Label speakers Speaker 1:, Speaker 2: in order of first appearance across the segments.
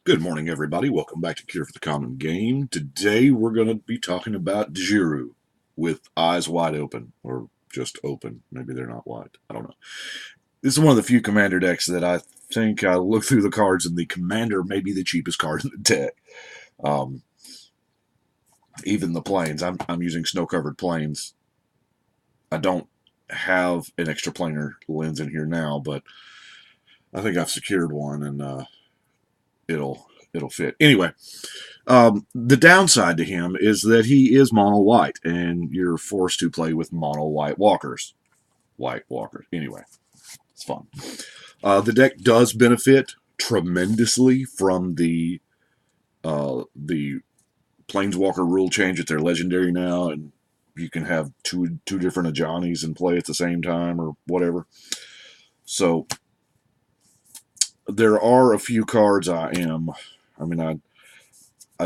Speaker 1: Good morning, everybody. Welcome back to Cure for the Common Game. Today we're going to be talking about Djeru with eyes wide open, or just open. Maybe they're not wide. I don't know. This is one of the few commander decks that I think I look through the cards and the commander may be the cheapest card in the deck. Even the planes. I'm using snow-covered planes. I don't have an extra planar lens in here now, but I think I've secured one and it'll fit. Anyway, the downside to him is that he is mono white, and you're forced to play with mono white walkers. White walkers. Anyway, it's fun. The deck does benefit tremendously from the Planeswalker rule change that they're legendary now, and you can have two different Ajani's in play at the same time or whatever. So there are a few cards I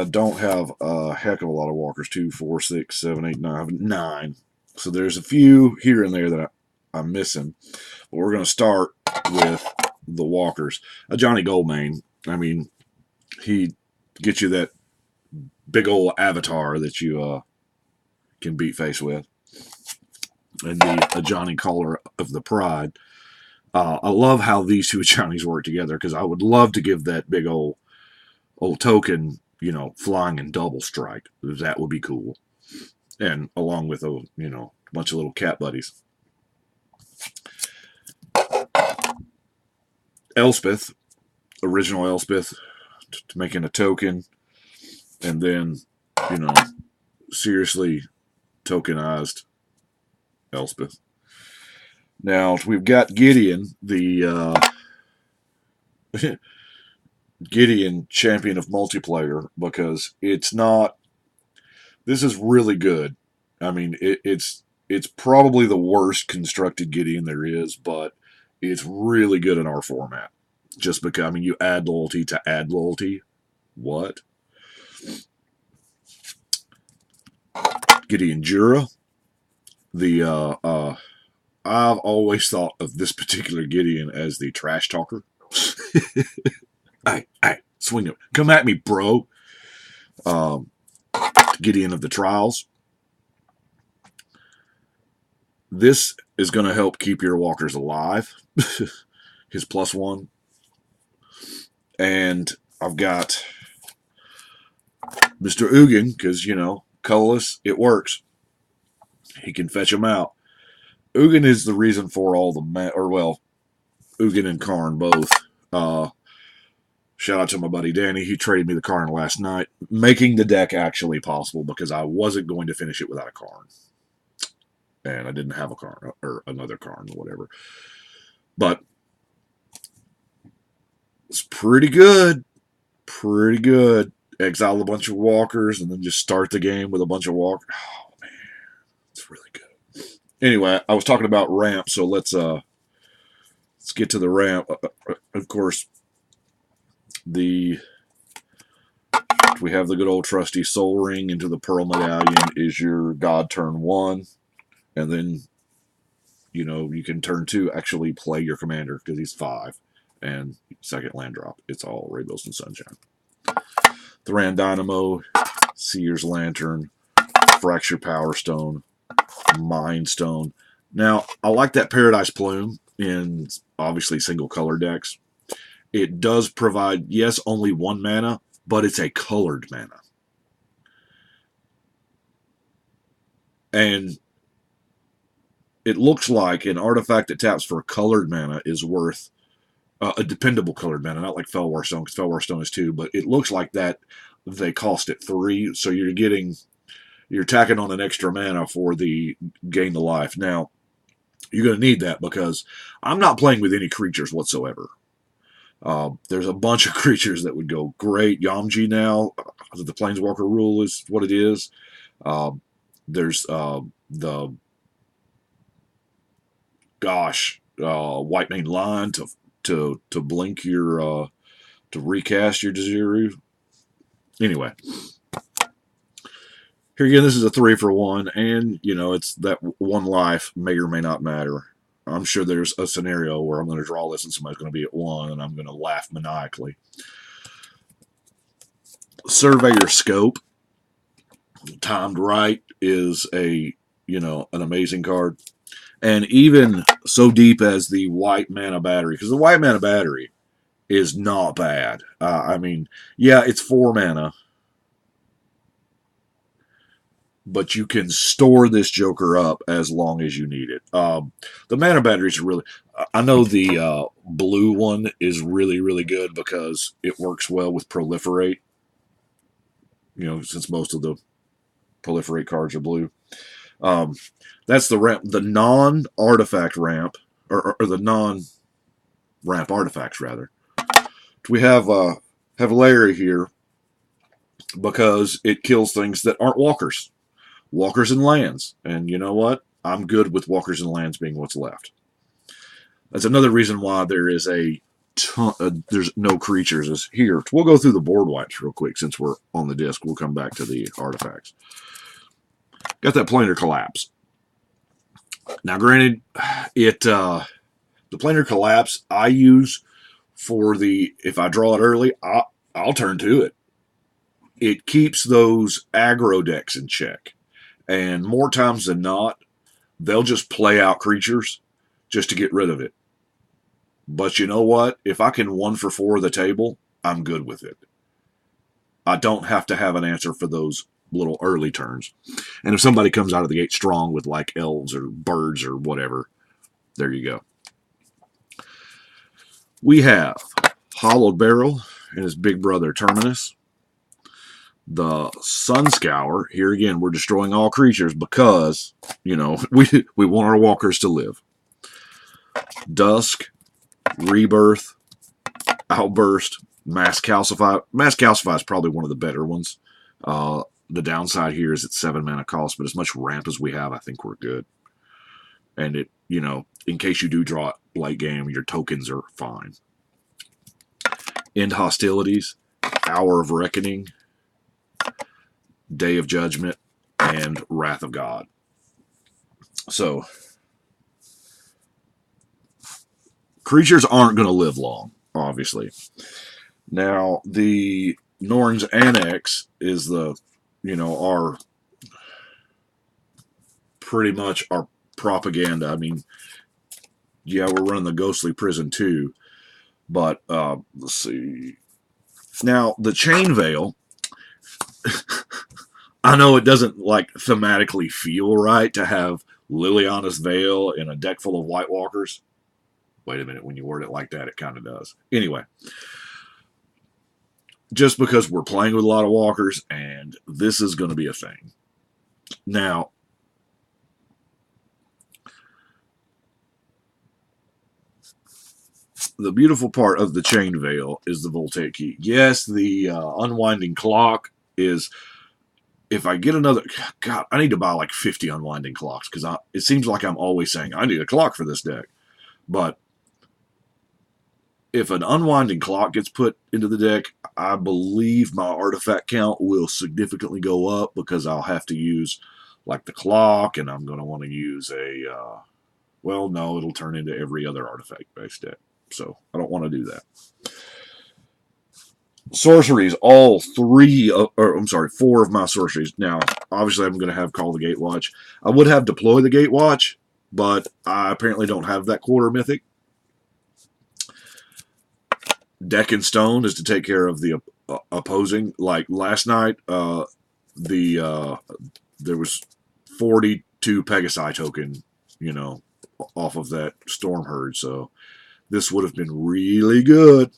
Speaker 1: don't have a heck of a lot of walkers. 2, 4, 6, 7, 8, 9. So there's a few here and there that I'm missing. But we're going to start with the walkers. Johnny Goldmane, he gets you that big old avatar that you can beat face with. And the Johnny Caller of the Pride. I love how these two Johnnies work together, because I would love to give that big old token, flying and double strike. That would be cool. And along with a bunch of little cat buddies. Elspeth, original Elspeth, making a token, and then seriously tokenized Elspeth. Now we've got Gideon, the Gideon champion of multiplayer, because it's not. This is really good. It's probably the worst constructed Gideon there is, but it's really good in our format. Just because you add loyalty to add loyalty. What? Gideon Djeru. I've always thought of this particular Gideon as the trash talker. Hey, swing it. Come at me, bro. Gideon of the Trials. This is going to help keep your walkers alive. His +1. And I've got Mr. Ugin, because, colorless, it works. He can fetch them out. Ugin is the reason for all the Ugin and Karn both. Shout out to my buddy Danny. He traded me the Karn last night, making the deck actually possible, because I wasn't going to finish it without a Karn. And I didn't have a Karn, or another Karn, or whatever. But it's pretty good. Pretty good. Exile a bunch of walkers and then just start the game with a bunch of walkers. Oh, man. It's really good. Anyway, I was talking about ramp, so let's get to the ramp. Of course, we have the good old trusty Soul Ring into the Pearl Medallion is your God turn 1. And then, you can turn 2 actually play your commander, because he's 5. And second land drop. It's all Rainbows and Sunshine. Thran Dynamo, Seer's Lantern, Fracture Power Stone, Mind Stone. Now, I like that Paradise Plume in obviously single color decks. It does provide, yes, only 1 mana, but it's a colored mana. And it looks like an artifact that taps for colored mana is worth a dependable colored mana, not like Fellwar Stone, because Fellwar Stone is 2, but it looks like that they cost it 3, so you're tacking on an extra mana for the gain to life. Now, you're going to need that, because I'm not playing with any creatures whatsoever. There's a bunch of creatures that would go great. Yamji now, the Planeswalker rule is what it is. There's the White Mane Line to blink your to recast your Djeru. Anyway, here again, this is a 3 for 1, and it's that 1 life may or may not matter. I'm sure there's a scenario where I'm going to draw this and somebody's going to be at 1, and I'm going to laugh maniacally. Surveyor Scope, timed right, is a, an amazing card. And even so deep as the white mana battery, because the white mana battery is not bad. I mean, yeah, it's 4 mana, but you can store this Joker up as long as you need it. The mana batteries are really. I know the blue one is really, really good because it works well with Proliferate. Since most of the Proliferate cards are blue. That's the ramp, the non-artifact ramp, or the non-ramp artifacts rather. We have a layer here because it kills things that aren't walkers. Walkers and lands. And you know what? I'm good with walkers and lands being what's left. That's another reason why there is a ton, there's no creatures is here. We'll go through the board wipes real quick since we're on the disc. We'll come back to the artifacts. Got that planar collapse. Now, granted, the planar collapse I use for if I draw it early, I'll turn to it. It keeps those aggro decks in check. And more times than not, they'll just play out creatures just to get rid of it. But you know what? If I can 1 for 4 the table, I'm good with it. I don't have to have an answer for those little early turns. And if somebody comes out of the gate strong with like elves or birds or whatever, there you go. We have Hollowed Barrel and his big brother Terminus. The Sun Scour. Here again, we're destroying all creatures because, we want our walkers to live. Dusk, Rebirth, Outburst, Mass Calcify. Mass Calcify is probably one of the better ones. The downside here is it's 7 mana cost, but as much ramp as we have, I think we're good. And it, in case you do draw it late game, your tokens are fine. End Hostilities, Hour of Reckoning, Day of Judgment, and Wrath of God. So, creatures aren't going to live long, obviously. Now, the Norn's Annex is our pretty much our propaganda. I mean, yeah, we're running the Ghostly Prison too, but let's see. Now, the Chain Veil, I know it doesn't thematically feel right to have Liliana's Veil in a deck full of White Walkers. Wait a minute, when you word it like that, it kind of does. Anyway, just because we're playing with a lot of walkers, and this is going to be a thing. Now, the beautiful part of the Chain Veil is the Voltaic Key. Yes, the Unwinding Clock is... If I get another... God, I need to buy 50 Unwinding Clocks, because it seems like I'm always saying, I need a clock for this deck. But if an Unwinding Clock gets put into the deck, I believe my artifact count will significantly go up, because I'll have to use the clock, and I'm going to want to use a... well, no, it'll turn into every other artifact-based deck. So I don't want to do that. Sorceries, all 4 of my sorceries. Now, obviously, I'm going to have Call the Gatewatch. I would have Deploy the Gatewatch, but I apparently don't have that quarter mythic. Deck and Stone is to take care of the opposing. Like last night, there was 42 Pegasi token, off of that Storm Herd. So this would have been really good.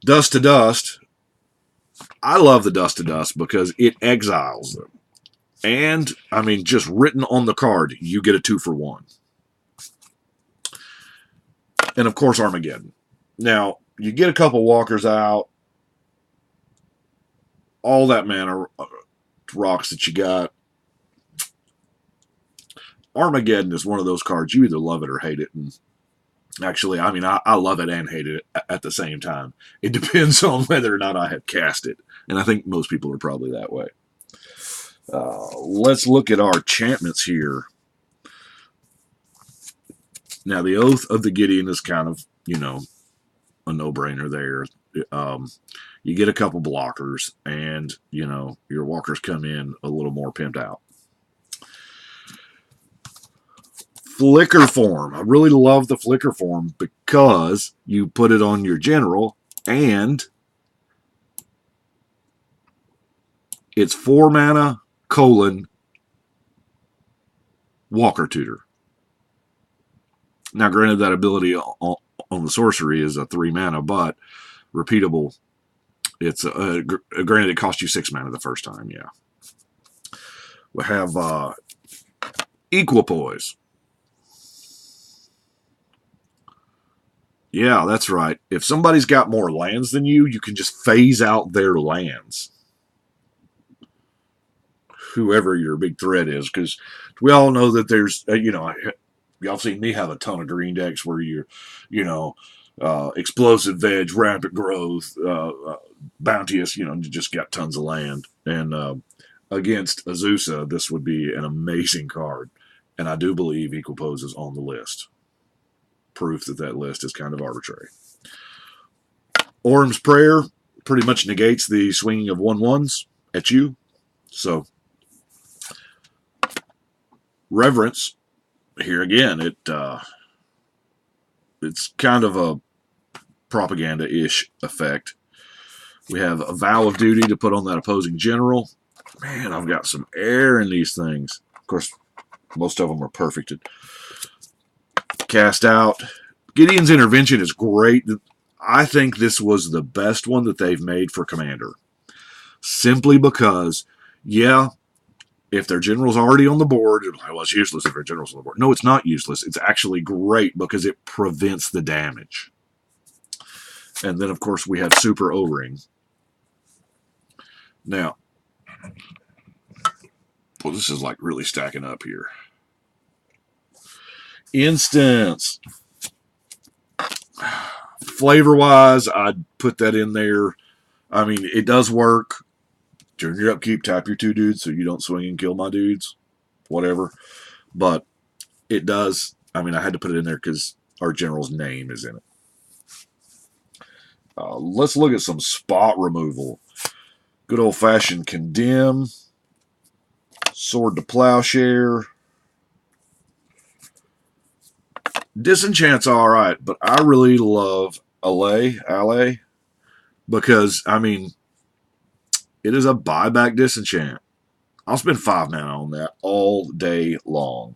Speaker 1: Dust to Dust. I love the Dust to Dust because it exiles them. And, I mean, just written on the card, you get a 2 for 1. And, of course, Armageddon. Now, you get a couple walkers out. All that mana rocks that you got. Armageddon is one of those cards, you either love it or hate it. And actually, I mean, I love it and hate it at the same time. It depends on whether or not I have cast it. And I think most people are probably that way. Let's look at our enchantments here. Now, the Oath of the Gideon is kind of, a no-brainer there. You get a couple blockers, and your walkers come in a little more pimped out. Flicker form. I really love the flicker form because you put it on your general, and it's 4 mana, Walker Tutor. Now, granted, that ability on the sorcery is a 3 mana, but repeatable. It's granted, it cost you 6 mana the first time, yeah. We have Equipoise. Yeah, that's right. If somebody's got more lands than you, you can just phase out their lands. Whoever your big threat is, because we all know that there's, y'all seen me have a ton of green decks where you're, explosive veg, rapid growth, bounteous, you just got tons of land. And against Azusa, this would be an amazing card. And I do believe Equipoise is on the list. Proof that list is kind of arbitrary. Orm's Prayer pretty much negates the swinging of 1/1s at you. So, Reverence, here again, it's kind of a propaganda-ish effect. We have a Vow of Duty to put on that opposing general. Man, I've got some air in these things. Of course, most of them are perfected. Cast out. Gideon's Intervention is great. I think this was the best one that they've made for Commander. Simply because, yeah, if their general's already on the board, well, it's useless if their general's on the board. No, it's not useless. It's actually great because it prevents the damage. And then, of course, we have Super O-Ring. Now, well, this is like really stacking up here. Instance. Flavor-wise, I'd put that in there. I mean, it does work. During your upkeep, tap your 2 dudes so you don't swing and kill my dudes. Whatever. But it does. I mean, I had to put it in there because our general's name is in it. Let's look at some spot removal. Good old-fashioned Condemn. Sword to Plowshare. Disenchant's all right, but I really love Allay, because, I mean, it is a buyback disenchant. I'll spend 5 mana on that all day long.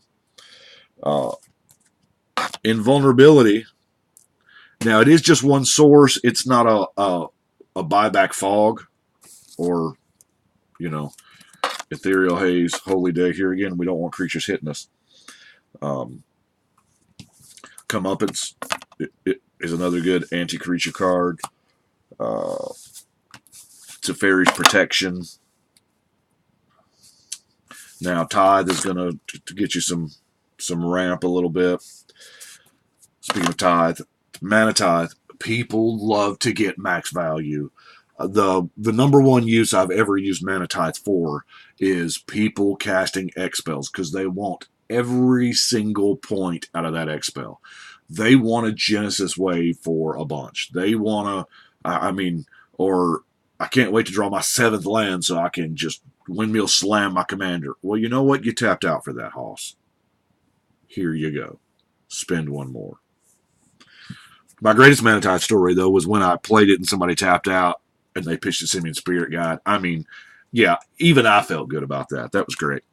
Speaker 1: Invulnerability. Now, it is just 1 source. It's not a buyback fog or, Ethereal Haze, Holy Day. Here again, we don't want creatures hitting us. Comeuppance it is another good anti-creature card. Teferi's Protection. Now, Tithe is going to get you some ramp a little bit. Speaking of Tithe, Mana Tithe. People love to get max value. The number 1 use I've ever used Mana Tithe for is people casting X spells because they want every single point out of that X spell. They want a Genesis Wave for a bunch. They want to, or I can't wait to draw my 7th land so I can just windmill slam my commander. Well, you know what? You tapped out for that, Hoss. Here you go. Spend 1 more. My greatest Mana Tithe story, though, was when I played it and somebody tapped out and they pitched a Simian Spirit Guide. I mean, yeah, even I felt good about that. That was great.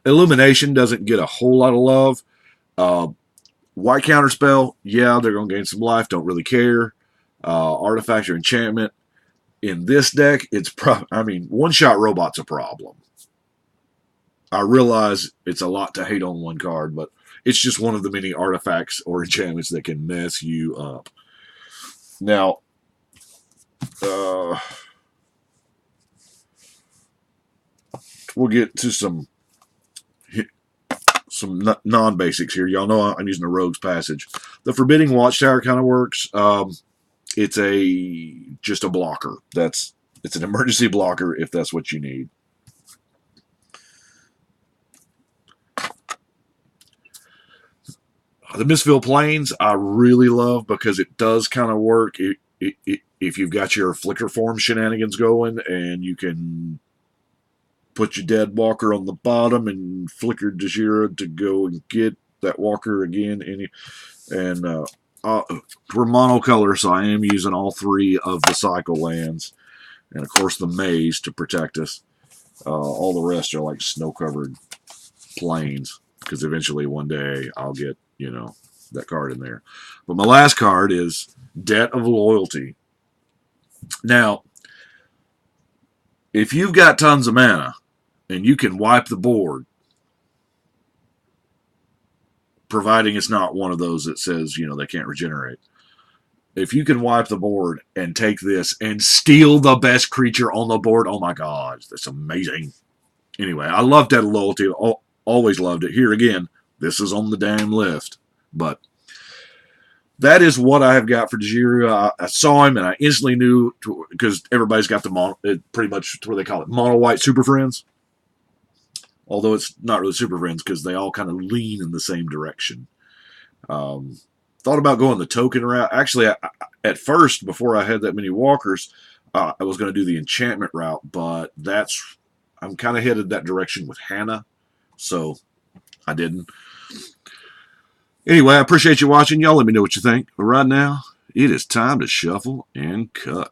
Speaker 1: Illumination doesn't get a whole lot of love. White Counterspell, yeah, they're going to gain some life. Don't really care. Artifact or Enchantment. In this deck, one-shot robot's a problem. I realize it's a lot to hate on 1 card, but it's just one of the many artifacts or enchantments that can mess you up. Now, we'll get to some non-basics here. Y'all know I'm using a Rogue's Passage. The Forbidding Watchtower kind of works. It's just a blocker. It's an emergency blocker if that's what you need. The Mistville Plains I really love because it does kind of work if you've got your Flicker Form shenanigans going, and you can put your dead walker on the bottom and flicker Djeru to go and get that walker again. We're monocolor, so I am using all 3 of the cycle lands, and of course the maze to protect us. All the rest are like snow-covered plains, because eventually one day I'll get, that card in there. But my last card is Debt of Loyalty. Now, if you've got tons of mana and you can wipe the board, providing it's not one of those that says, they can't regenerate. If you can wipe the board and take this and steal the best creature on the board, oh my god, that's amazing. Anyway, I love Debt of Loyalty. Always loved it. Here again, this is on the damn list. But that is what I have got for Djeru. I saw him and I instantly knew, because everybody's got pretty much what they call it, mono white Super Friends. Although it's not really Super Friends because they all kind of lean in the same direction. Thought about going the token route. Actually, at first, before I had that many walkers, I was going to do the enchantment route, but I'm kind of headed that direction with Hannah, so I didn't. Anyway, I appreciate you watching. Y'all let me know what you think. But right now, it is time to shuffle and cut.